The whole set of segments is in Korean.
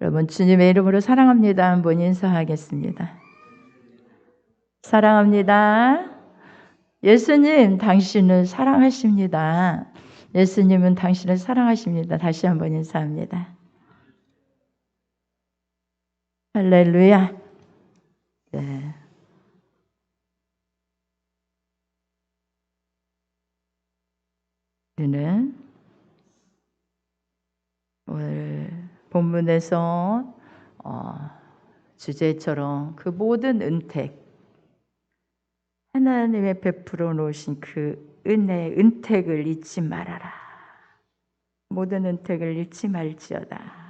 여러분 주님의 이름으로 사랑합니다. 한번 인사하겠습니다. 사랑합니다. 예수님 당신을 사랑하십니다. 예수님은 당신을 사랑하십니다. 다시 한번 인사합니다. 할렐루야. 네. 우리는 오늘 본문에서 주제처럼 그 모든 은택, 하나님의 베풀어 놓으신 그 은혜, 은택을 잊지 말아라. 모든 은택을 잊지 말지어다.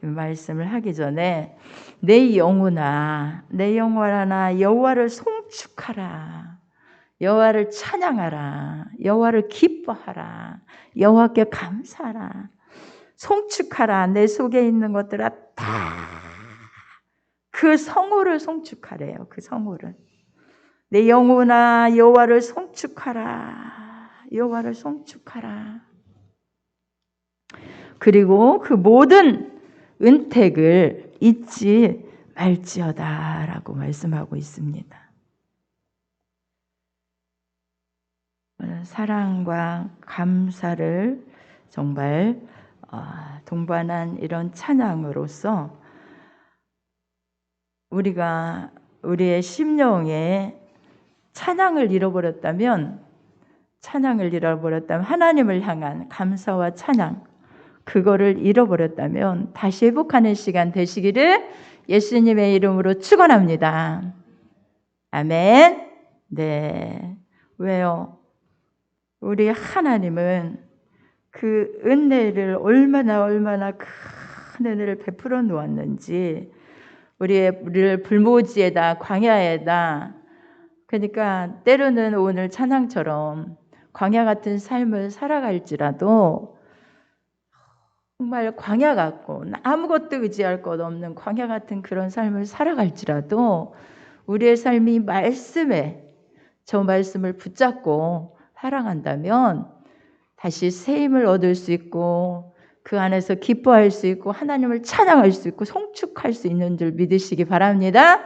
말씀을 하기 전에 내 영혼아 여호와를 송축하라. 여호와를 찬양하라. 여호와를 기뻐하라. 여호와께 감사하라. 송축하라. 내 속에 있는 것들아 다 그 성호를 송축하래요. 그 성호를. 내 영혼아 여호와를 송축하라. 여호와를 송축하라. 그리고 그 모든 은택을 잊지 말지어다 라고 말씀하고 있습니다. 사랑과 감사를 정말 동반한 이런 찬양으로서 우리가 우리의 심령에 찬양을 잃어버렸다면 하나님을 향한 감사와 찬양 그거를 잃어버렸다면 다시 회복하는 시간 되시기를 예수님의 이름으로 축원합니다. 아멘. 네. 왜요? 우리 하나님은 그 은혜를 얼마나 큰 은혜를 베풀어 놓았는지 우리를 불모지에다 광야에다 그러니까 때로는 오늘 찬양처럼 광야 같은 삶을 살아갈지라도 정말 광야 같고 아무것도 의지할 것 없는 광야 같은 그런 삶을 살아갈지라도 우리의 삶이 저 말씀을 붙잡고 살아간다면 다시 새 힘을 얻을 수 있고 그 안에서 기뻐할 수 있고 하나님을 찬양할 수 있고 송축할 수 있는 줄 믿으시기 바랍니다.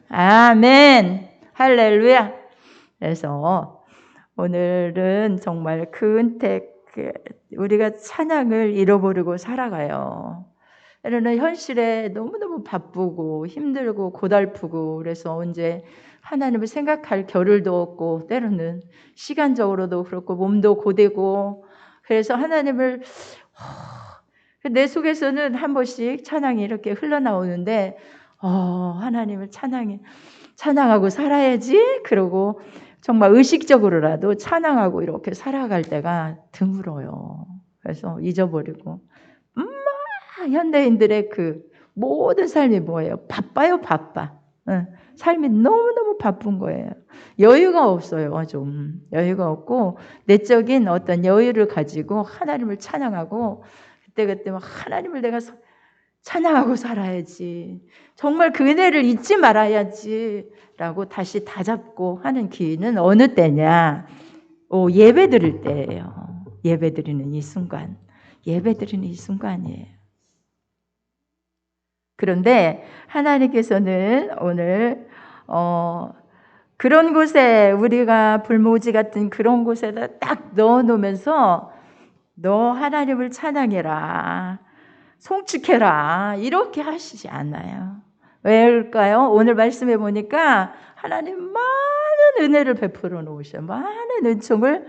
아멘. 할렐루야. 그래서 오늘은 정말 그 은택 우리가 찬양을 잃어버리고 살아가요. 때로는 현실에 너무너무 바쁘고 힘들고 고달프고 그래서 언제 하나님을 생각할 겨를도 없고 때로는 시간적으로도 그렇고 몸도 고되고 그래서 하나님을 내 속에서는 한 번씩 찬양이 이렇게 흘러나오는데 하나님을 찬양하고 살아야지 그러고 정말 의식적으로라도 찬양하고 이렇게 살아갈 때가 드물어요. 그래서 잊어버리고 현대인들의 그 모든 삶이 뭐예요? 바빠요. 삶이 너무너무 바쁜 거예요. 여유가 없어요. 좀 여유가 없고 내적인 어떤 여유를 가지고 하나님을 찬양하고 그때 막 하나님을 내가 찬양하고 살아야지. 정말 그 은혜를 잊지 말아야지 라고 다시 다잡고 하는 기회는 어느 때냐? 예배 드릴 때예요. 예배 드리는 이 순간이에요. 그런데 하나님께서는 오늘 그런 곳에 우리가 불모지 같은 그런 곳에다 딱 넣어놓으면서 너 하나님을 찬양해라. 송축해라. 이렇게 하시지 않아요. 왜일까요? 오늘 말씀해 보니까 하나님 많은 은혜를 베풀어 놓으셔요. 많은 은총을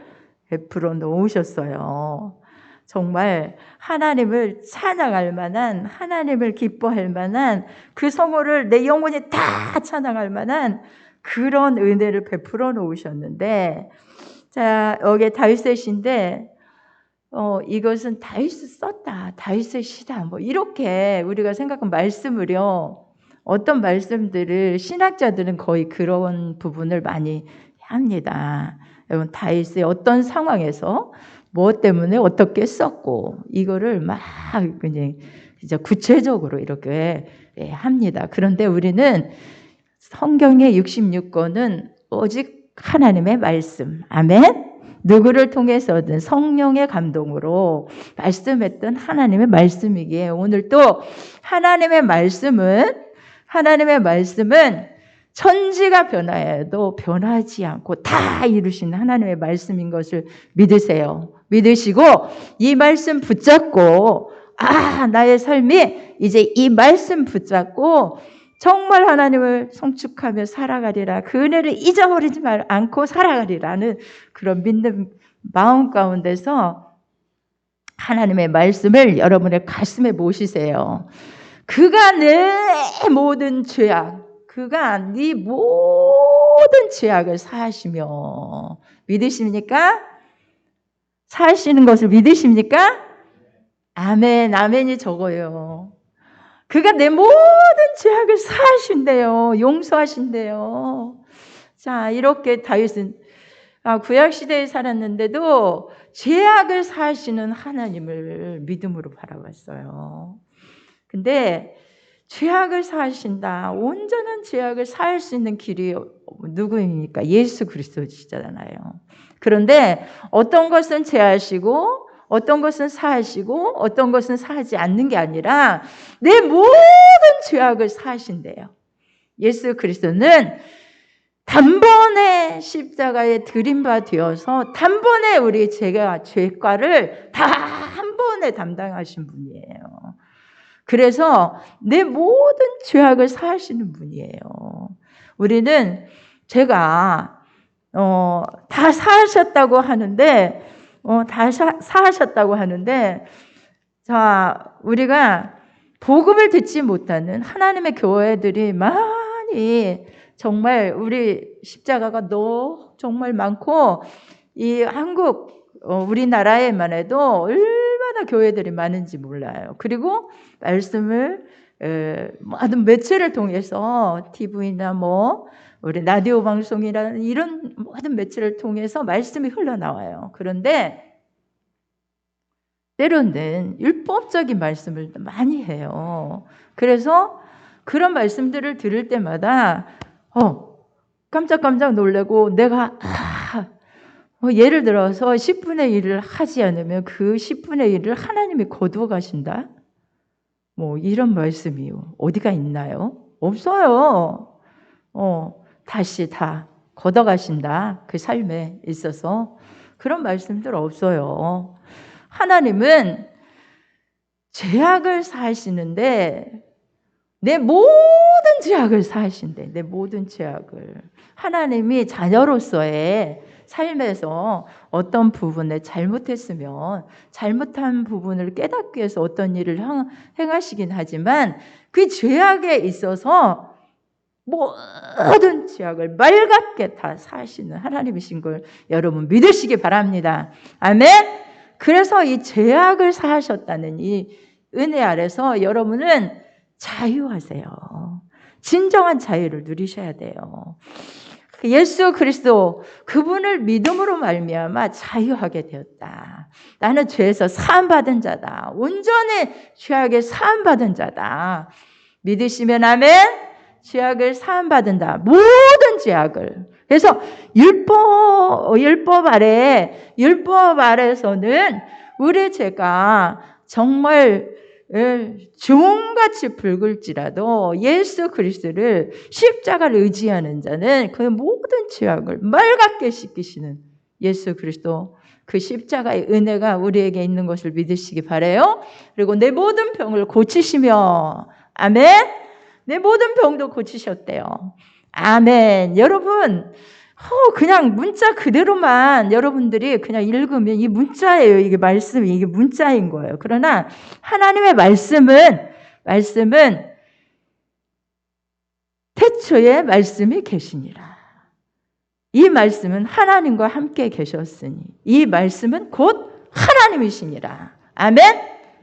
베풀어 놓으셨어요. 정말 하나님을 찬양할 만한 하나님을 기뻐할 만한 그 성호를 내 영혼이 다 찬양할 만한 그런 은혜를 베풀어 놓으셨는데 자 여기 다윗의 시인데 이것은 다윗이 썼다. 다윗의 시다. 뭐 이렇게 우리가 생각한 말씀을요. 어떤 말씀들을 신학자들은 거의 그런 부분을 많이 합니다. 여러분 다윗의 어떤 상황에서 무엇 때문에 어떻게 썼고 이거를 막 그냥 진짜 구체적으로 이렇게 합니다. 그런데 우리는 성경의 66권은 오직 하나님의 말씀. 아멘. 누구를 통해서든 성령의 감동으로 말씀했던 하나님의 말씀이기에 오늘 또 하나님의 말씀은 천지가 변화해도 변하지 않고 다 이루시는 하나님의 말씀인 것을 믿으세요. 믿으시고 이 말씀 붙잡고 나의 삶이 이제 이 말씀 붙잡고 정말 하나님을 송축하며 살아가리라. 그 은혜를 잊어버리지 않고 살아가리라는 그런 믿는 마음 가운데서 하나님의 말씀을 여러분의 가슴에 모시세요. 그가 내 모든 죄악, 그가 네 모든 죄악을 사하시며 믿으십니까? 사하시는 것을 믿으십니까? 아멘, 아멘이 적어요. 그가 내 모든 죄악을 사하신대요. 용서하신대요. 자, 이렇게 다윗은 구약시대에 살았는데도 죄악을 사하시는 하나님을 믿음으로 바라봤어요. 근데 죄악을 사하신다. 온전한 죄악을 사할 수 있는 길이 누구입니까? 예수 그리스도시잖아요. 그런데 어떤 것은 제하시고 어떤 것은 사하시고 어떤 것은 사하지 않는 게 아니라 내 모든 죄악을 사하신대요. 예수 그리스도는 단번에 십자가에 들임바 되어서 단번에 우리 죄과를 다 한 번에 담당하신 분이에요. 그래서 내 모든 죄악을 사하시는 분이에요. 우리는 제가 다 사하셨다고 하는데 자, 우리가 복음을 듣지 못하는 하나님의 교회들이 많이 정말 우리 십자가가 정말 많고 이 한국 우리나라에만 해도 얼마나 교회들이 많은지 몰라요. 그리고 말씀을 모든 매체를 통해서 TV나 우리 라디오 방송이나 이런 모든 매체를 통해서 말씀이 흘러나와요. 그런데 때로는 율법적인 말씀을 많이 해요. 그래서 그런 말씀들을 들을 때마다 깜짝깜짝 놀라고 내가 예를 들어서 10분의 1을 하지 않으면 그 10분의 1을 하나님이 거두어 가신다? 이런 말씀이 어디가 있나요? 없어요. 다시 다 걷어가신다. 그 삶에 있어서 그런 말씀들 없어요. 하나님은 죄악을 사하시는데 내 모든 죄악을 사하신대. 내 모든 죄악을. 하나님이 자녀로서의 삶에서 어떤 부분에 잘못했으면 잘못한 부분을 깨닫기 위해서 어떤 일을 행하시긴 하지만 그 죄악에 있어서 모든 죄악을 맑게 다 사하시는 하나님이신 걸 여러분 믿으시기 바랍니다. 아멘. 그래서 이 죄악을 사하셨다는 이 은혜 아래서 여러분은 자유하세요. 진정한 자유를 누리셔야 돼요. 예수 그리스도 그분을 믿음으로 말미암아 자유하게 되었다. 나는 죄에서 사함받은 자다. 온전히 죄악에 사함받은 자다. 믿으시면 아멘. 죄악을 사함받은다. 모든 죄악을. 그래서 율법 아래에서는 우리 죄가 정말 종같이 붉을지라도 예수 그리스도를 십자가를 의지하는 자는 그 모든 죄악을 맑게 씻기시는 예수 그리스도 그 십자가의 은혜가 우리에게 있는 것을 믿으시기 바라요. 그리고 내 모든 병을 고치시며 아멘. 내 모든 병도 고치셨대요. 아멘. 여러분 그냥 문자 그대로만 여러분들이 그냥 읽으면 이 문자예요. 이게 말씀이 이게 문자인 거예요. 그러나 하나님의 말씀은 태초에 말씀이 계시니라. 이 말씀은 하나님과 함께 계셨으니 이 말씀은 곧 하나님이시니라. 아멘.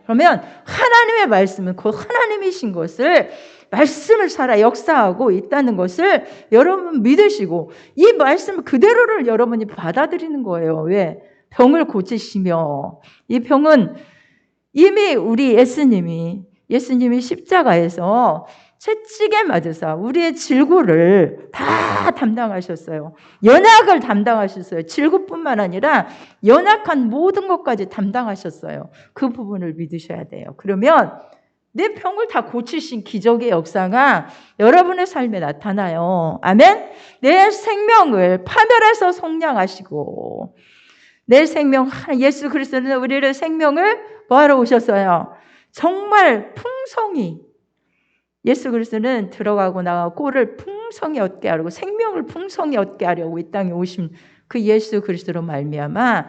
그러면 하나님의 말씀은 곧 하나님이신 것을 말씀을 살아 역사하고 있다는 것을 여러분 믿으시고 이 말씀 그대로를 여러분이 받아들이는 거예요. 왜? 병을 고치시며 이 병은 이미 우리 예수님이 십자가에서 채찍에 맞으사 우리의 질고를 다 담당하셨어요. 연약을 담당하셨어요. 질고뿐만 아니라 연약한 모든 것까지 담당하셨어요. 그 부분을 믿으셔야 돼요. 그러면 내 병을 다 고치신 기적의 역사가 여러분의 삶에 나타나요. 아멘? 내 생명을 파멸해서 속량하시고 내 생명, 예수 그리스도는 우리의 생명을 뭐하러 오셨어요? 정말 풍성히 예수 그리스도는 들어가고 나가고 꼴을 풍성히 얻게 하려고 생명을 풍성히 얻게 하려고 이 땅에 오신 그 예수 그리스도로 말미암아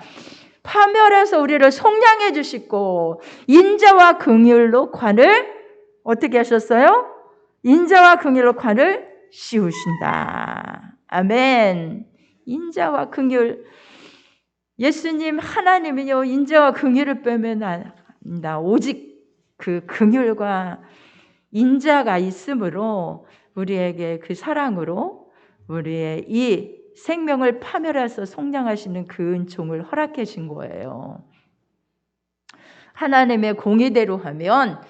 파멸해서 우리를 속량해 주시고 인자와 긍휼로 관을 어떻게 하셨어요? 인자와 긍휼로 관을 씌우신다. 아멘. 인자와 긍휼. 예수님 하나님은요 인자와 긍휼을 빼면 안 된다. 오직 그 긍휼과 인자가 있으므로 우리에게 그 사랑으로 우리의 이 생명을 파멸해서 속량하시는 그 은총을 허락해 준 거예요. 하나님의 공의대로 하면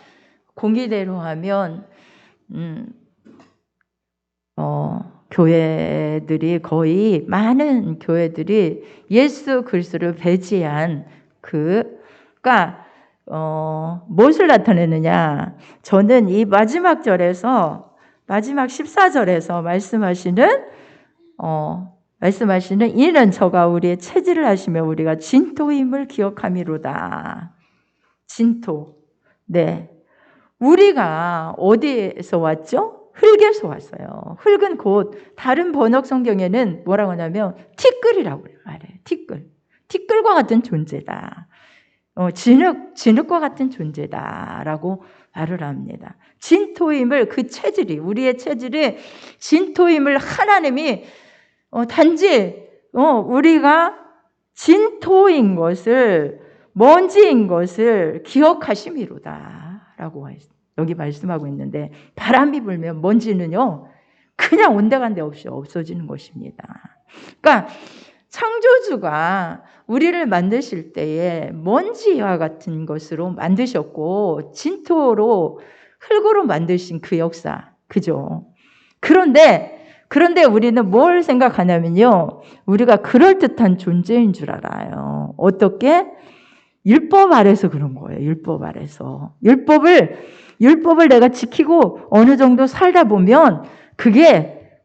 교회들이 거의 많은 교회들이 예수 그리스도를 배제한 그가 무엇을 나타내느냐? 저는 이 마지막 절에서 마지막 14절에서 말씀하시는 이는 저가 우리의 체질을 하시며 우리가 진토임을 기억함이로다. 진토. 네. 우리가 어디에서 왔죠? 흙에서 왔어요. 흙은 곧 다른 번역 성경에는 뭐라고 하냐면 티끌이라고 말해요. 티끌과 같은 존재다. 진흙과 같은 존재다라고 말을 합니다. 진토임을 그 체질이 우리의 체질이 진토임을 하나님이 단지 우리가 진토인 것을 먼지인 것을 기억하심이로다라고 여기 말씀하고 있는데 바람이 불면 먼지는요 그냥 온데간데 없이 없어지는 것입니다. 그러니까 창조주가 우리를 만드실 때에 먼지와 같은 것으로 만드셨고 진토로 흙으로 만드신 그 역사 그죠? 그런데 우리는 뭘 생각하냐면요 우리가 그럴듯한 존재인 줄 알아요. 어떻게? 율법 아래서 그런 거예요. 율법 아래서. 율법을 내가 지키고 어느 정도 살다 보면 그게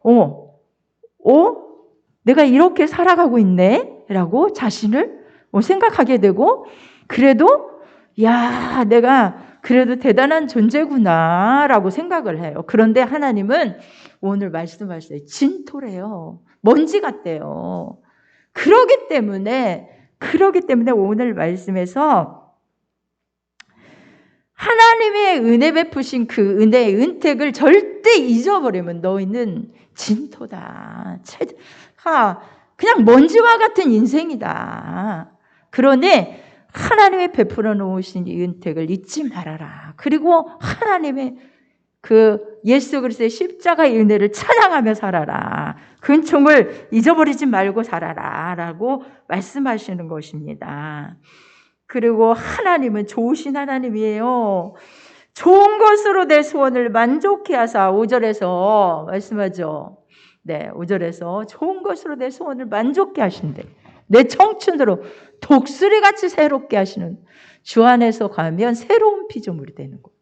내가 이렇게 살아가고 있네 라고 자신을 생각하게 되고 그래도 야 내가 그래도 대단한 존재구나 라고 생각을 해요. 그런데 하나님은 오늘 말씀하셨어요. 진토래요. 먼지 같대요. 그러기 때문에 오늘 말씀에서 하나님의 은혜 베푸신 그 은혜의 은택을 절대 잊어버리면 너희는 진토다. 그냥 먼지와 같은 인생이다. 그러니 하나님의 베풀어 놓으신 이 은택을 잊지 말아라. 그리고 하나님의 그 예수 그리스도의 십자가의 은혜를 찬양하며 살아라. 그 은총을 잊어버리지 말고 살아라 라고 말씀하시는 것입니다. 그리고 하나님은 좋으신 하나님이에요. 좋은 것으로 내 소원을 만족해 하사 5절에서 말씀하죠. 네, 5절에서 좋은 것으로 내 소원을 만족해 하신대. 내 청춘으로 독수리같이 새롭게 하시는 주 안에서 가면 새로운 피조물이 되는 거예요.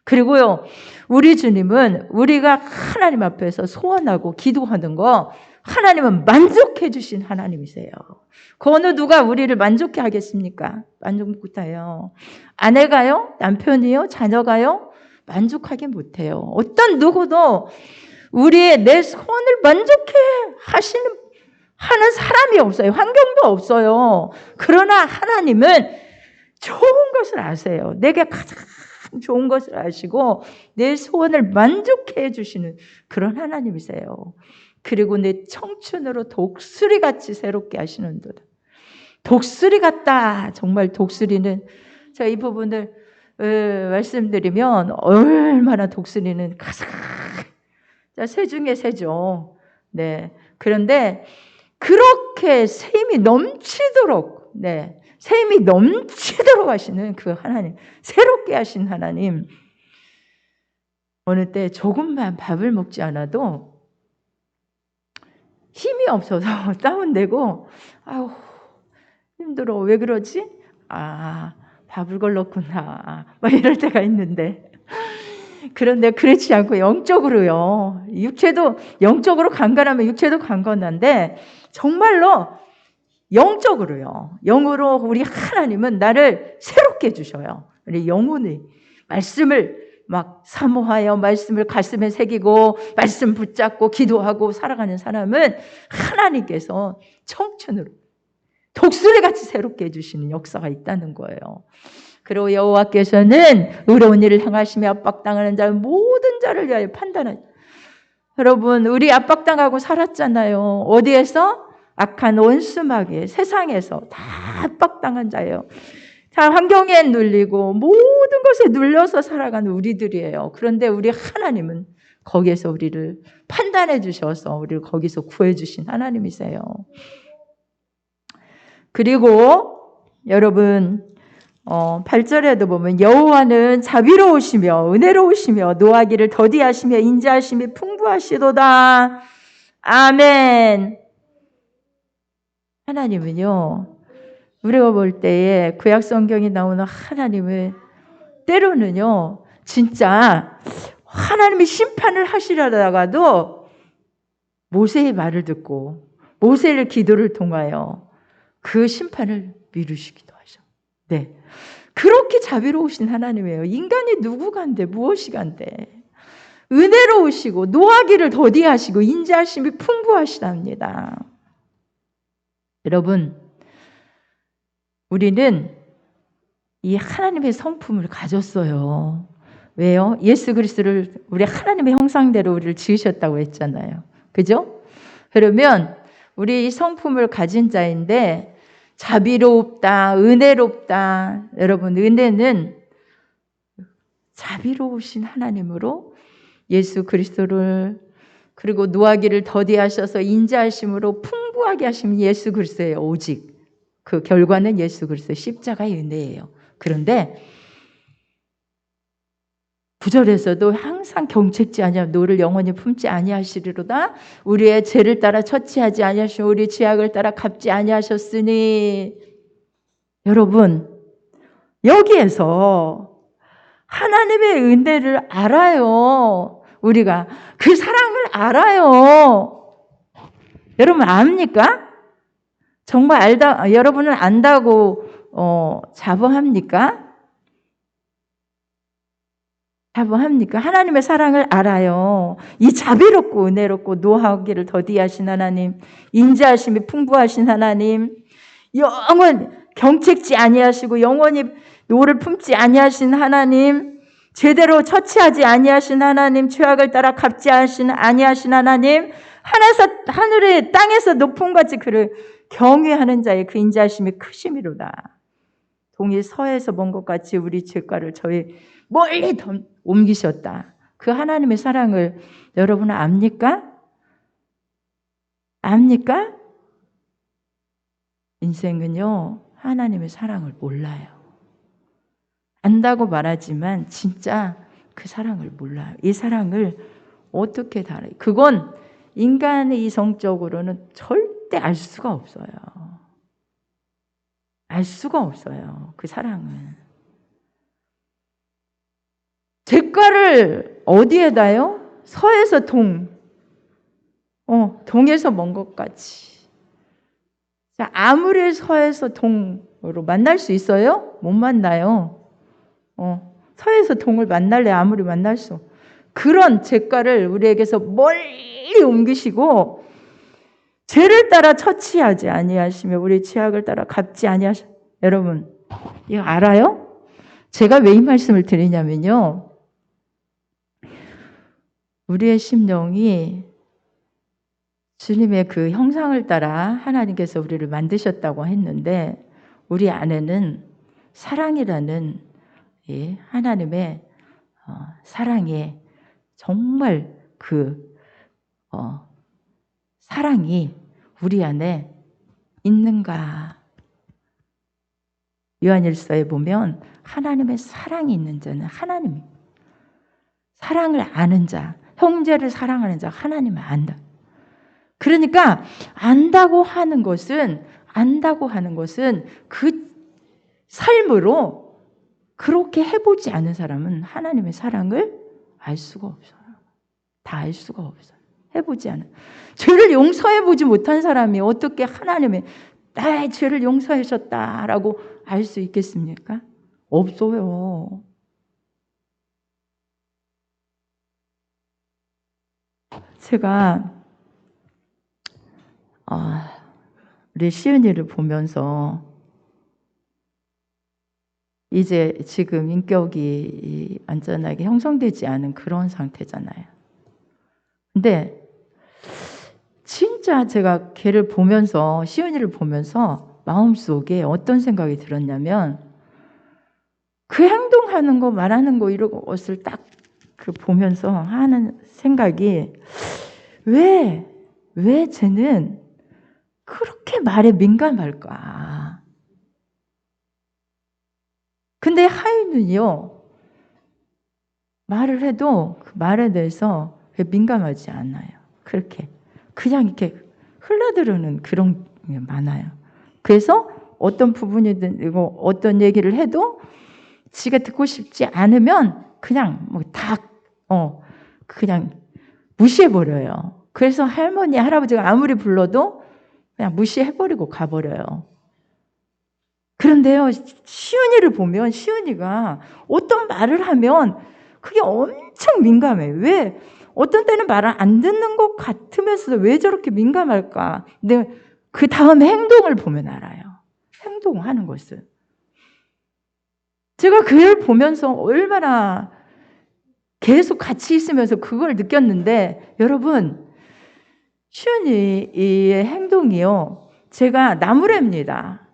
그리고요, 우리 주님은 우리가 하나님 앞에서 소원하고 기도하는 거 하나님은 만족해 주신 하나님이세요. 그 어느 누가 우리를 만족해 하겠습니까? 만족 못해요. 아내가요? 남편이요? 자녀가요? 만족하게 못해요. 어떤 누구도 우리의 내 소원을 만족해 하는 사람이 없어요. 환경도 없어요. 그러나 하나님은 좋은 것을 아세요. 내게 가장 좋은 것을 아시고 내 소원을 만족해 주시는 그런 하나님이세요. 그리고 내 청춘으로 독수리같이 새롭게 하시는도다. 독수리 같다. 정말 독수리는 제가 이 부분을 말씀드리면 얼마나 독수리는 가장 새 중에 새죠. 네. 그런데 그렇게 샘이 넘치도록 샘이 넘치도록 하시는 그 하나님, 새롭게 하신 하나님, 그리고 그 하나님은 좋으신 하나님이에요. 좋은 것으로 내 소원을 만족해 하사 5절에서 좋은 것으로 내 소원을 만족해 하시는 그 하나님. 그리고 하나님은 좋으신 하나님이에요. 그런데 그렇게 샘이 넘치도록 샘이 넘치도록 하시는 그 하나님, 새롭게 하신 하나님, 어느 때 조금만 밥을 먹지 않아도 힘이 없어서 다운되고 아유 힘들어. 왜 그러지? 아 밥을 걸렀구나. 막 이럴 때가 있는데 그런데 그렇지 않고 영적으로요. 육체도 영적으로 강건하면 육체도 강건한데 정말로 영적으로요. 영으로 우리 하나님은 나를 새롭게 해주셔요. 우리 영혼의 말씀을 막 사모하여 말씀을 가슴에 새기고 말씀 붙잡고 기도하고 살아가는 사람은 하나님께서 청춘으로 독수리같이 새롭게 해주시는 역사가 있다는 거예요. 그리고 여호와께서는 의로운 일을 행하시며 압박당하는 자 모든 자를 위하여 판단하시. 여러분 우리 압박당하고 살았잖아요. 어디에서? 악한 원수마귀 세상에서 다 압박당한 자예요. 다 환경에 눌리고 모든 것에 눌려서 살아가는 우리들이에요. 그런데 우리 하나님은 거기에서 우리를 판단해 주셔서 우리를 거기서 구해 주신 하나님이세요. 그리고 여러분 8절에도 보면 여호와는 자비로우시며 은혜로우시며 노하기를 더디하시며 인자하심이 풍부하시도다. 아멘. 하나님은요. 우리가 볼 때에 구약 성경에 나오는 하나님은 때로는요. 진짜 하나님이 심판을 하시려다가도 모세의 말을 듣고 모세의 기도를 통하여 그 심판을 미루시기도 하셔. 네. 그렇게 자비로우신 하나님이에요. 인간이 누구간데 무엇이간데 은혜로우시고 노하기를 더디하시고 인자하심이 풍부하시답니다. 여러분 우리는 이 하나님의 성품을 가졌어요. 왜요? 예수 그리스도를 우리 하나님의 형상대로 우리를 지으셨다고 했잖아요. 그죠? 그러면 우리 이 성품을 가진 자인데 자비롭다, 은혜롭다. 여러분 은혜는 자비로우신 하나님으로 예수 그리스도를 그리고 노하기를 더디하셔서 인자하심으로 풍부하게 하신 예수 그리스도예요. 오직 그 결과는 예수 그리스도의 십자가의 은혜예요. 그런데 9절에서도 항상 경책지 아니하며 노를 영원히 품지 아니하시리로다. 우리의 죄를 따라 처치하지 아니하시고 우리 죄악을 따라 갚지 아니하셨으니. 여러분 여기에서 하나님의 은혜를 알아요. 우리가 그 사랑을 알아요. 여러분 압니까? 정말 알다 여러분은 안다고 자부합니까? 자부합니까? 하나님의 사랑을 알아요. 이 자비롭고 은혜롭고 노하기를 더디하신 하나님, 인자하심이 풍부하신 하나님, 영원 경책지 아니하시고 영원히 노를 품지 아니하신 하나님, 제대로 처치하지 아니하신 하나님, 죄악을 따라 갚지 아니하신 하나님, 하늘의 땅에서 높은 같이 그를 경외하는 자의 그 인자하심이 크심이로다. 동이 서에서 먼 것 같이 우리 죄가를 저희 멀리 옮기셨다. 그 하나님의 사랑을 여러분은 압니까? 압니까? 인생은요, 하나님의 사랑을 몰라요. 안다고 말하지만 진짜 그 사랑을 몰라요. 이 사랑을 어떻게 달아요? 그건 인간의 이성적으로는 절대 알 수가 없어요. 알 수가 없어요. 그 사랑은. 죄가를 어디에다요? 서에서 동에서 먼 것 같이. 자, 아무리 서에서 동으로 만날 수 있어요? 못 만나요. 서에서 동을 만날래 아무리 만날 수. 그런 죄가를 우리에게서 멀리 옮기시고 죄를 따라 처치하지 아니하시며 우리 죄악을 따라 갚지 아니하시. 여러분 이거 알아요? 제가 왜 이 말씀을 드리냐면요. 우리의 심령이 주님의 그 형상을 따라 하나님께서 우리를 만드셨다고 했는데 우리 안에는 사랑이라는 하나님의 사랑에 정말 그 사랑이 우리 안에 있는가? 요한일서에 보면 하나님의 사랑이 있는 자는 하나님이 사랑을 아는 자, 형제를 사랑하는 자 하나님을 안다. 그러니까 안다고 하는 것은 그 삶으로 그렇게 해보지 않은 사람은 하나님의 사랑을 알 수가 없어요. 다 알 수가 없어요. 해보지 않은. 죄를 용서해보지 못한 사람이 어떻게 하나님의 나의 죄를 용서하셨다라고 알 수 있겠습니까? 없어요. 제가 우리 시은이를 보면서 이제 지금 인격이 완전하게 형성되지 않은 그런 상태잖아요. 근데 진짜 제가 걔를 보면서, 시은이를 보면서 마음속에 어떤 생각이 들었냐면, 그 행동하는 거, 말하는 거, 이런 것을 딱 그 보면서 하는 생각이, 왜 쟤는 그렇게 말에 민감할까? 근데 하인은요, 말을 해도 그 말에 대해서 민감하지 않아요. 그렇게 그냥 이렇게 흘러들어오는 그런 게 많아요. 그래서 어떤 부분이든 이거 어떤 얘기를 해도 지가 듣고 싶지 않으면 그냥 그냥 무시해버려요. 그래서 할머니, 할아버지가 아무리 불러도 그냥 무시해버리고 가버려요. 그런데요, 시은이를 보면 시은이가 어떤 말을 하면 그게 엄청 민감해. 왜? 어떤 때는 말을 안 듣는 것 같으면서도 왜 저렇게 민감할까? 근데 그 다음 행동을 보면 알아요. 행동하는 것을. 제가 그를 보면서 얼마나 계속 같이 있으면서 그걸 느꼈는데, 여러분, 시은이의 행동이요, 제가 나무래입니다.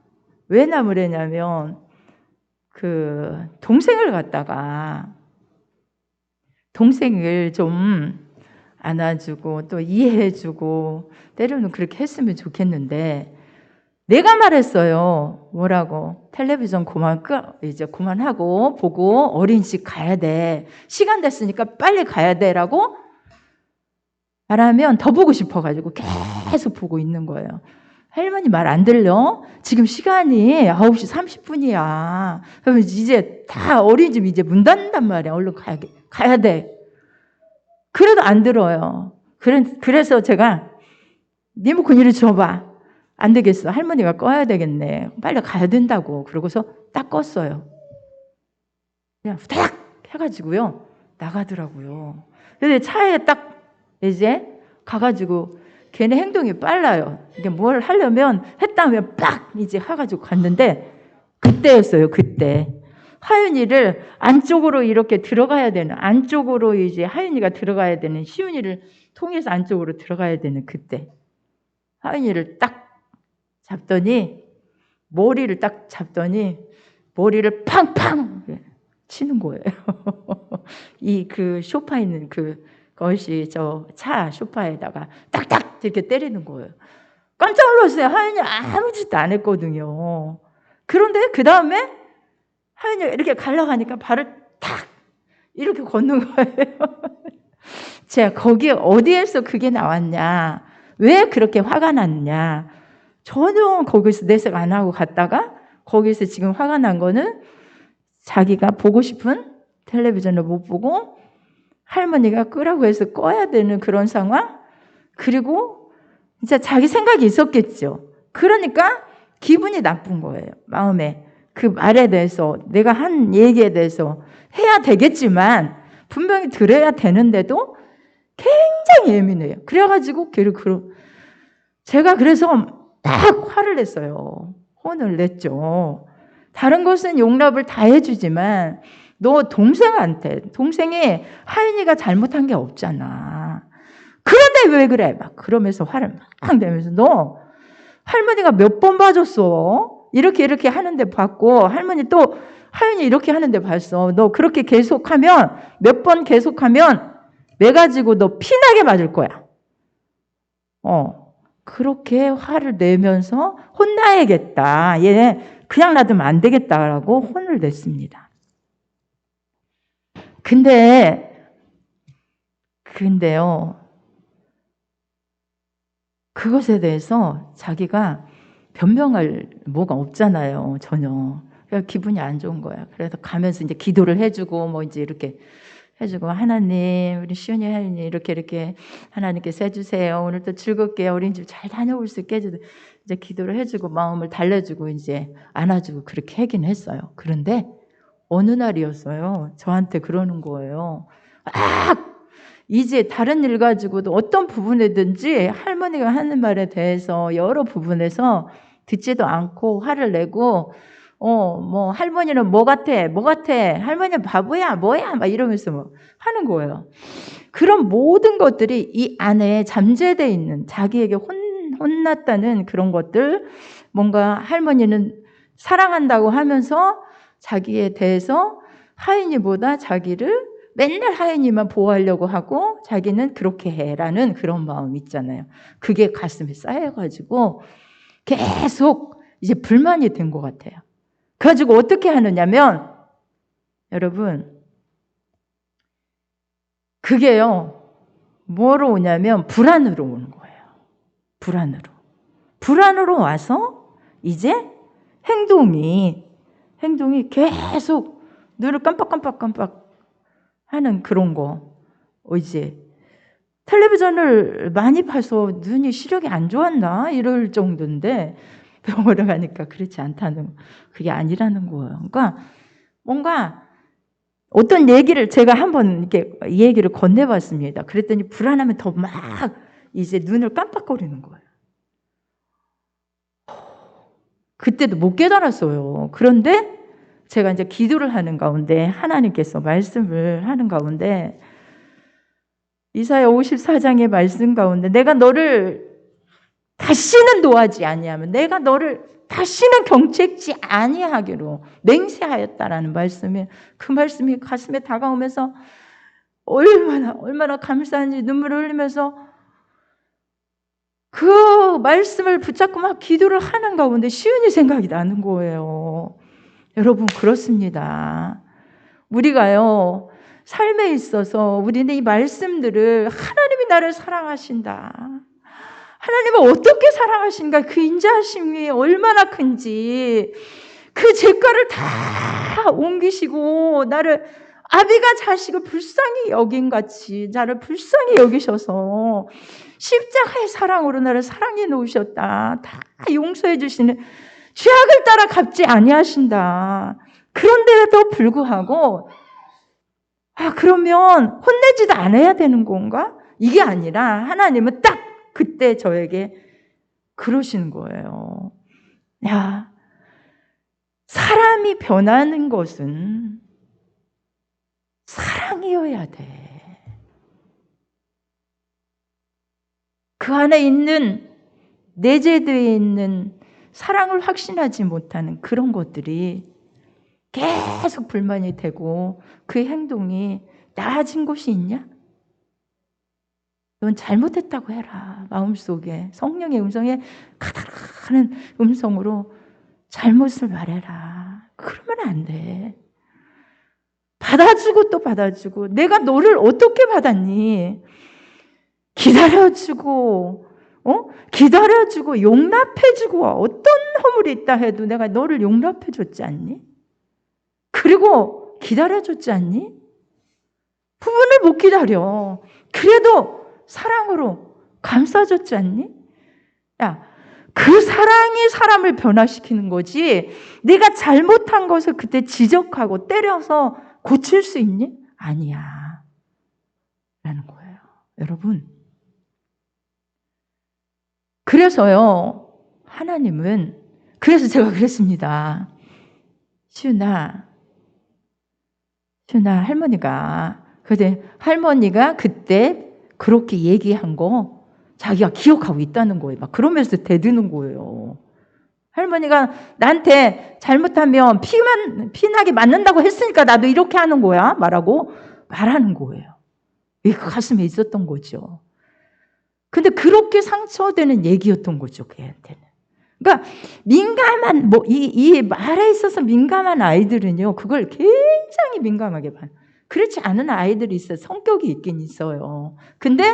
왜 나무래냐면 그 동생을 갖다가 동생을 좀 안아주고 또 이해해주고 때로는 그렇게 했으면 좋겠는데, 내가 말했어요. 뭐라고? 텔레비전 이제 그만하고 보고 어린이집 가야 돼. 시간 됐으니까 빨리 가야 돼라고 말하면 더 보고 싶어가지고 계속 보고 있는 거예요. 할머니 말 안 들려? 지금 시간이 9시 30분이야. 그러면 이제 다 어린이집 이제 문 닫는단 말이야. 얼른 가야 돼. 그래도 안 들어요. 그래서 제가 리모컨 이리 줘봐. 안 되겠어. 할머니가 꺼야 되겠네. 빨리 가야 된다고. 그러고서 딱 껐어요. 그냥 후다닥 해가지고요. 나가더라고요. 근데 차에 딱 이제 가가지고 걔네 행동이 빨라요. 이게 뭘 하려면 했다면 빡 이제 해가지고 갔는데, 그때였어요. 그때 하윤이를 안쪽으로 이렇게 들어가야 되는, 안쪽으로 이제 하윤이가 들어가야 되는, 시윤이를 통해서 안쪽으로 들어가야 되는 그때 하윤이를 딱 잡더니, 머리를 딱 잡더니 머리를 팡팡 치는 거예요. 이 그 소파에 있는 그것이 저 차 소파에다가 딱딱 이렇게 때리는 거예요. 깜짝 놀랐어요. 하윤이 아무 짓도 안 했거든요. 그런데 그 다음에 하윤이가 이렇게 가려가니까 발을 탁 이렇게 걷는 거예요. 제가 거기에 어디에서 그게 나왔냐, 왜 그렇게 화가 났냐, 전혀 거기서 내색 안 하고 갔다가 거기서 지금 화가 난 거는 자기가 보고 싶은 텔레비전을 못 보고 할머니가 끄라고 해서 꺼야 되는 그런 상황, 그리고 진짜 자기 생각이 있었겠죠. 그러니까 기분이 나쁜 거예요. 마음에 그 말에 대해서, 내가 한 얘기에 대해서 해야 되겠지만 분명히 들어야 되는데도 굉장히 예민해요. 그래가지고 제가 그래서 딱 화를 냈어요. 혼을 냈죠. 다른 것은 용납을 다 해주지만 너 동생이 하윤이가 잘못한 게 없잖아. 그런데 왜 그래? 막 그러면서 화를 막 내면서, 너 할머니가 몇 번 봐줬어? 이렇게 하는데 봤고, 할머니 또 하윤이 이렇게 하는데 봤어. 너 그렇게 계속하면, 몇 번 계속하면 매가지고 너 피나게 맞을 거야. 그렇게 화를 내면서 혼나야겠다. 얘 그냥 놔두면 안 되겠다라고 혼을 냈습니다. 근데 근데요, 그것에 대해서 자기가 변명할 뭐가 없잖아요, 전혀. 그래서 기분이 안 좋은 거야. 그래서 가면서 이제 기도를 해주고, 뭐 이제 이렇게 해주고, 하나님, 우리 시은이 하연이 이렇게 하나님께서 해주세요. 오늘도 즐겁게 어린이집 잘 다녀올 수 있게 해주고, 이제 기도를 해주고, 마음을 달래주고, 이제 안아주고, 그렇게 하긴 했어요. 그런데 어느 날이었어요. 저한테 그러는 거예요. 이제 다른 일 가지고도 어떤 부분이든지 할머니가 하는 말에 대해서 여러 부분에서 듣지도 않고 화를 내고, 뭐 할머니는 뭐 같아, 할머니는 바보야, 뭐야, 막 이러면서 뭐 하는 거예요. 그런 모든 것들이 이 안에 잠재되어 있는, 자기에게 혼났다는 그런 것들, 뭔가 할머니는 사랑한다고 하면서 자기에 대해서 하인이보다 자기를 맨날 하인이만 보호하려고 하고 자기는 그렇게 해라는 그런 마음 있잖아요. 그게 가슴에 쌓여가지고 계속 이제 불만이 된 것 같아요. 그래가지고 어떻게 하느냐면, 여러분, 그게요, 뭐로 오냐면 불안으로 오는 거예요. 불안으로 와서 이제 행동이 계속 눈을 깜빡 하는 그런 거. 이제 텔레비전을 많이 봐서 눈이 시력이 안 좋았나 이럴 정도인데 병원에 가니까 그렇지 않다는, 그게 아니라는 거예요. 그러니까 뭔가 어떤 얘기를 제가 한번 이렇게 얘기를 건네봤습니다. 그랬더니 불안하면 더 막 이제 눈을 깜빡거리는 거예요. 그때도 못 깨달았어요. 그런데 제가 이제 기도를 하는 가운데 하나님께서 말씀을 하는 가운데 이사야 54장의 말씀 가운데 내가 너를 다시는 노하지 아니하면, 내가 너를 다시는 경책지 아니하기로 맹세하였다라는 말씀이, 그 말씀이 가슴에 다가오면서 얼마나 감사한지 눈물을 흘리면서 그 말씀을 붙잡고 막 기도를 하는 가운데 시은이 생각이 나는 거예요. 여러분, 그렇습니다. 우리가요, 삶에 있어서 우리는 이 말씀들을, 하나님이 나를 사랑하신다, 하나님은 어떻게 사랑하신가, 그 인자하심이 얼마나 큰지, 그 죄가를 다 옮기시고 나를 아비가 자식을 불쌍히 여긴같이 나를 불쌍히 여기셔서 십자가의 사랑으로 나를 사랑해 놓으셨다, 다 용서해 주시는, 죄악을 따라 갚지 아니하신다. 그런데도 불구하고 그러면 혼내지도 않아야 되는 건가? 이게 아니라 하나님은 딱 그때 저에게 그러시는 거예요. 야, 사람이 변하는 것은 사랑이어야 돼. 그 안에 있는, 내재되어 있는 사랑을 확신하지 못하는 그런 것들이 계속 불만이 되고 그 행동이 나아진 곳이 있냐? 넌 잘못했다고 해라. 마음속에 성령의 음성에 가득한 음성으로 잘못을 말해라. 그러면 안 돼. 받아주고 또 받아주고, 내가 너를 어떻게 받았니? 기다려주고 용납해주고, 어떤 허물이 있다 해도 내가 너를 용납해줬지 않니? 그리고 기다려줬지 않니? 부분을 못 기다려. 그래도 사랑으로 감싸줬지 않니? 야, 그 사랑이 사람을 변화시키는 거지, 내가 잘못한 것을 그때 지적하고 때려서 고칠 수 있니? 아니야 라는 거예요. 여러분, 그래서요, 하나님은, 그래서 제가 그랬습니다. 시은아, 할머니가, 근데 할머니가 그때 그렇게 얘기한 거 자기가 기억하고 있다는 거예요. 막 그러면서 대드는 거예요. 할머니가 나한테 잘못하면 피나게 맞는다고 했으니까 나도 이렇게 하는 거야 말하는 거예요. 이게 가슴에 있었던 거죠. 근데 그렇게 상처되는 얘기였던 거죠, 걔한테는. 그러니까 민감한, 이 말에 있어서 민감한 아이들은요, 그걸 굉장히 민감하게 봐요. 그렇지 않은 아이들이 있어요. 성격이 있긴 있어요. 근데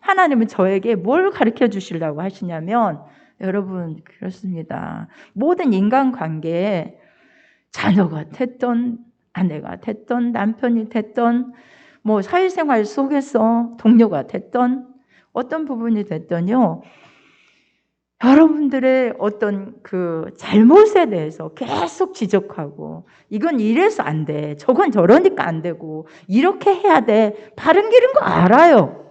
하나님은 저에게 뭘 가르쳐 주시려고 하시냐면, 여러분 그렇습니다. 모든 인간관계에 자녀가 됐던 아내가 됐던 남편이 됐던 뭐 사회생활 속에서 동료가 됐던 어떤 부분이 됐던요, 여러분들의 어떤 그 잘못에 대해서 계속 지적하고, 이건 이래서 안 돼, 저건 저러니까 안 되고, 이렇게 해야 돼, 바른 길인 거 알아요.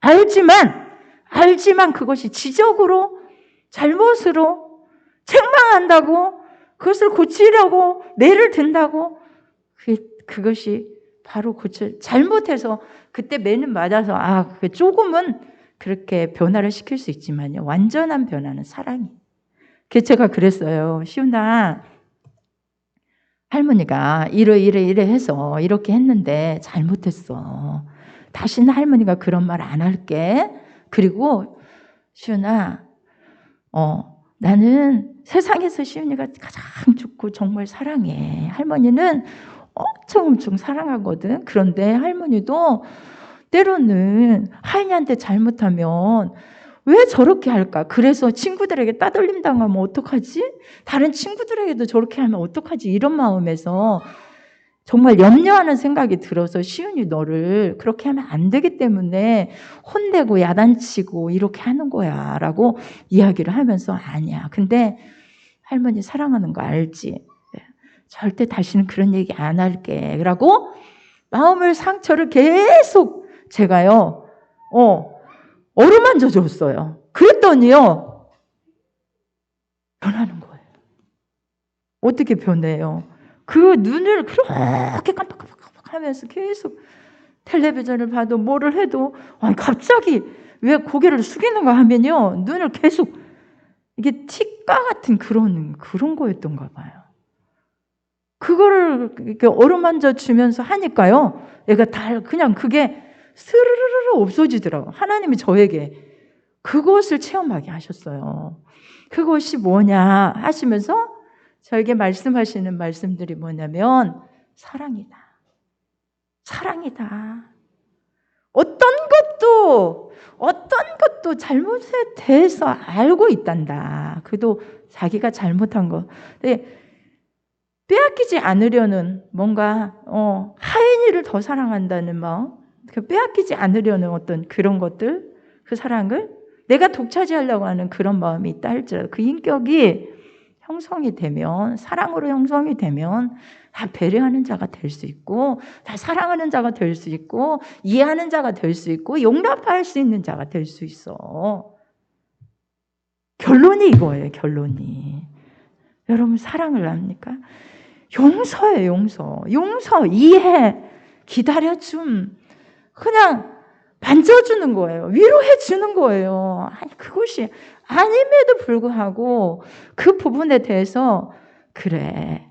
알지만 그것이 지적으로, 잘못으로 책망한다고, 그것을 고치려고 매를 든다고, 그것이 바로 잘못해서 그때 매는 맞아서 그게 조금은 그렇게 변화를 시킬 수 있지만요, 완전한 변화는 사랑이. 그래서 제가 그랬어요. 시훈아, 할머니가 이래 해서 이렇게 했는데 잘못했어. 다시는 할머니가 그런 말 안 할게. 그리고 시훈아, 나는 세상에서 시훈이가 가장 좋고 정말 사랑해. 할머니는 엄청 사랑하거든. 그런데 할머니도 때로는 하인이한테 잘못하면 왜 저렇게 할까? 그래서 친구들에게 따돌림 당하면 어떡하지? 다른 친구들에게도 저렇게 하면 어떡하지? 이런 마음에서 정말 염려하는 생각이 들어서, 시은이 너를 그렇게 하면 안 되기 때문에 혼내고 야단치고 이렇게 하는 거야 라고 이야기를 하면서, 아니야, 근데 할머니 사랑하는 거 알지? 절대 다시는 그런 얘기 안 할게 라고 마음을, 상처를 계속 제가요 어루만져 줬어요. 그랬더니요 변하는 거예요. 어떻게 변해요? 그 눈을 그렇게 깜빡깜빡 하면서 계속 텔레비전을 봐도 뭐를 해도 갑자기 왜 고개를 숙이는가 하면요, 눈을 계속, 이게 티가 같은 그런 거였던가 봐요. 그거를 이렇게 어루만져 주면서 하니까요, 얘가 그냥 그게 스르르르 없어지더라고요. 하나님이 저에게 그것을 체험하게 하셨어요. 그것이 뭐냐 하시면서 저에게 말씀하시는 말씀들이 뭐냐면, 사랑이다. 사랑이다. 어떤 것도 잘못에 대해서 알고 있단다. 그도 자기가 잘못한 거. 빼앗기지 않으려는 뭔가 하인이를 더 사랑한다는 마음, 빼앗기지 않으려는 어떤 그런 것들, 그 사랑을 내가 독차지하려고 하는 그런 마음이 있다 할지라도, 그 인격이 형성이 되면, 사랑으로 형성이 되면 다 배려하는 자가 될 수 있고, 다 사랑하는 자가 될 수 있고, 이해하는 자가 될 수 있고, 용납할 수 있는 자가 될 수 있어. 결론이 이거예요. 결론이. 여러분 사랑을 압니까? 용서예요. 용서, 이해, 기다려줌, 그냥 만져주는 거예요. 위로해 주는 거예요. 아니, 그것이 아님에도 불구하고 그 부분에 대해서, 그래,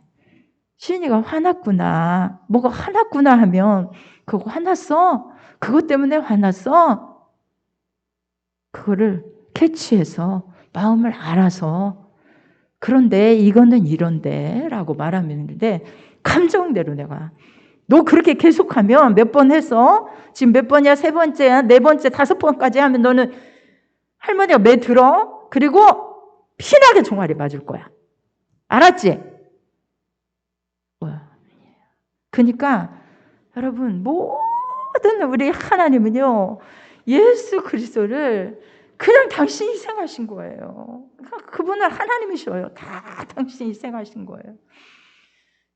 시인이가 화났구나, 뭐가 화났구나 하면, 그거 화났어? 그것 때문에 화났어? 그거를 캐치해서 마음을 알아서, 그런데 이거는 이런데 라고 말하면 되는데, 감정대로 내가, 너 그렇게 계속하면 몇 번 해서, 지금 몇 번이야? 3번째야? 4번째, 5번까지 하면 너는 할머니가 매 들어. 그리고 피나게 종아리 맞을 거야. 알았지? 그러니까 여러분, 모든 우리 하나님은요, 예수 그리스도를 그냥 당신이 희생하신 거예요. 그분은 하나님이셔요. 다 당신이 희생하신 거예요.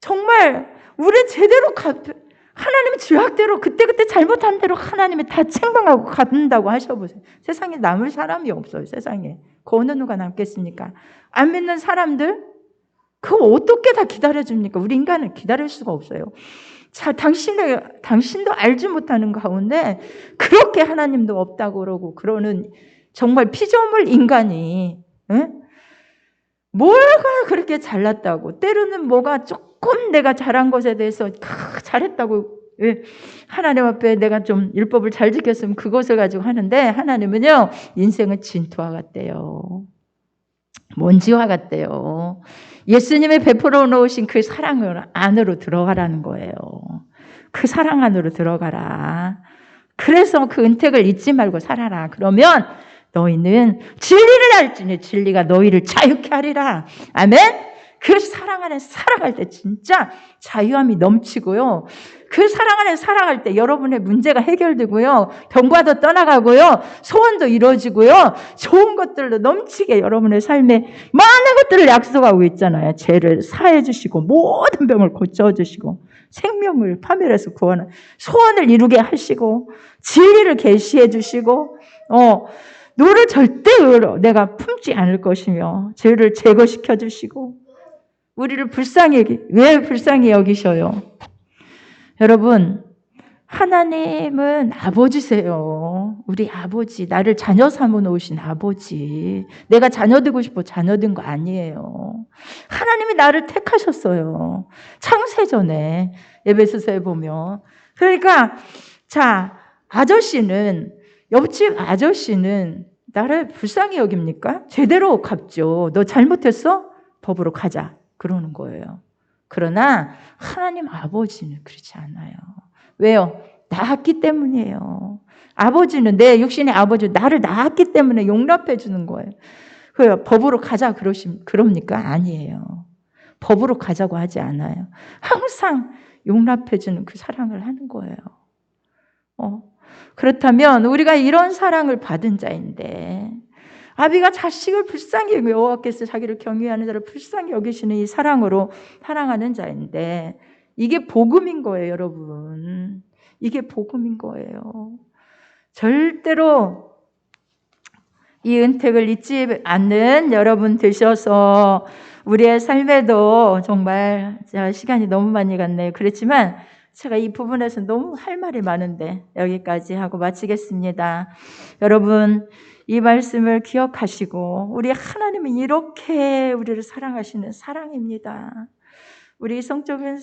정말 우리 제대로 하나님의 죄악대로 그때그때 잘못한 대로 하나님이 다 책망하고 갚는다고 하셔보세요. 세상에 남을 사람이 없어요. 세상에. 그 어느 누가 남겠습니까? 안 믿는 사람들, 그거 어떻게 다 기다려줍니까? 우리 인간은 기다릴 수가 없어요. 자, 당신도 알지 못하는 가운데 그렇게 하나님도 없다고 그러고 그러는 정말 피조물 인간이, 응? 뭐가 그렇게 잘났다고, 때로는 뭐가 조금 내가 잘한 것에 대해서 잘했다고, 하나님 앞에 내가 좀 율법을 잘 지켰으면 그것을 가지고 하는데, 하나님은요, 인생은 진토와 같대요. 먼지와 같대요. 예수님의 베풀어 놓으신 그 사랑을 안으로 들어가라는 거예요. 그 사랑 안으로 들어가라. 그래서 그 은택을 잊지 말고 살아라. 그러면 너희는 진리를 알지니 진리가 너희를 자유케 하리라. 아멘. 그 사랑 안에 살아갈 때 진짜 자유함이 넘치고요. 그 사랑 안에 살아갈 때 여러분의 문제가 해결되고요. 병과도 떠나가고요. 소원도 이루어지고요. 좋은 것들로 넘치게 여러분의 삶에 많은 것들을 약속하고 있잖아요. 죄를 사해 주시고 모든 병을 고쳐 주시고 생명을 파멸해서 구원하는 소원을 이루게 하시고 진리를 계시해 주시고 너를 절대로 내가 품지 않을 것이며 죄를 제거시켜 주시고 우리를 왜 불쌍히 여기셔요? 여러분, 하나님은 아버지세요. 우리 아버지, 나를 자녀 삼아 놓으신 아버지. 내가 자녀 되고 싶어 자녀 된 거 아니에요. 하나님이 나를 택하셨어요. 창세전에 에베소서에 보면. 그러니까 자, 옆집 아저씨는 나를 불쌍히 여깁니까? 제대로 갚죠. 너 잘못했어? 법으로 가자. 그러는 거예요. 그러나 하나님 아버지는 그렇지 않아요. 왜요? 낳았기 때문이에요. 아버지는 내 육신의 아버지 나를 낳았기 때문에 용납해 주는 거예요. 그래요. 법으로 가자 그럽니까? 아니에요. 법으로 가자고 하지 않아요. 항상 용납해 주는 그 사랑을 하는 거예요. 그렇다면 우리가 이런 사랑을 받은 자인데 아비가 자식을 불쌍히 여기며 여호와께서 자기를 경외하는 자를 불쌍히 여기시는 이 사랑으로 사랑하는 자인데 이게 복음인 거예요, 여러분. 이게 복음인 거예요. 절대로 이 은택을 잊지 않는 여러분 되셔서 우리의 삶에도 정말 시간이 너무 많이 갔네요. 그렇지만 제가 이 부분에서 너무 할 말이 많은데 여기까지 하고 마치겠습니다. 여러분 이 말씀을 기억하시고 우리 하나님은 이렇게 우리를 사랑하시는 사랑입니다. 우리 성적인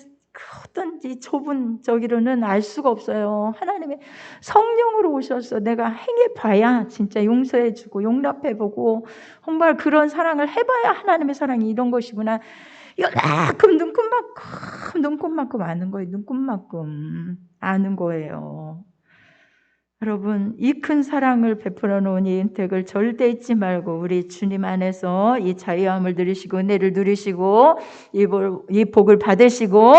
어떤 이 좁은 저기로는 알 수가 없어요. 하나님의 성령으로 오셔서 내가 행해봐야 진짜 용서해주고 용납해보고 정말 그런 사랑을 해봐야 하나님의 사랑이 이런 것이구나. 이만큼 눈곱만큼 아는 거예요. 눈곱만큼 아는 거예요. 여러분 이 큰 사랑을 베풀어 놓은 이 은택을 절대 잊지 말고 우리 주님 안에서 이 자유함을 누리시고 은혜를 누리시고 이 복을 받으시고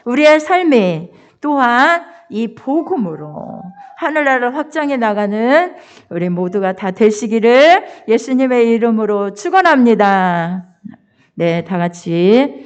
우리의 삶이 또한 이 복음으로 하늘나라를 확장해 나가는 우리 모두가 다 되시기를 예수님의 이름으로 축원합니다. 네, 다 같이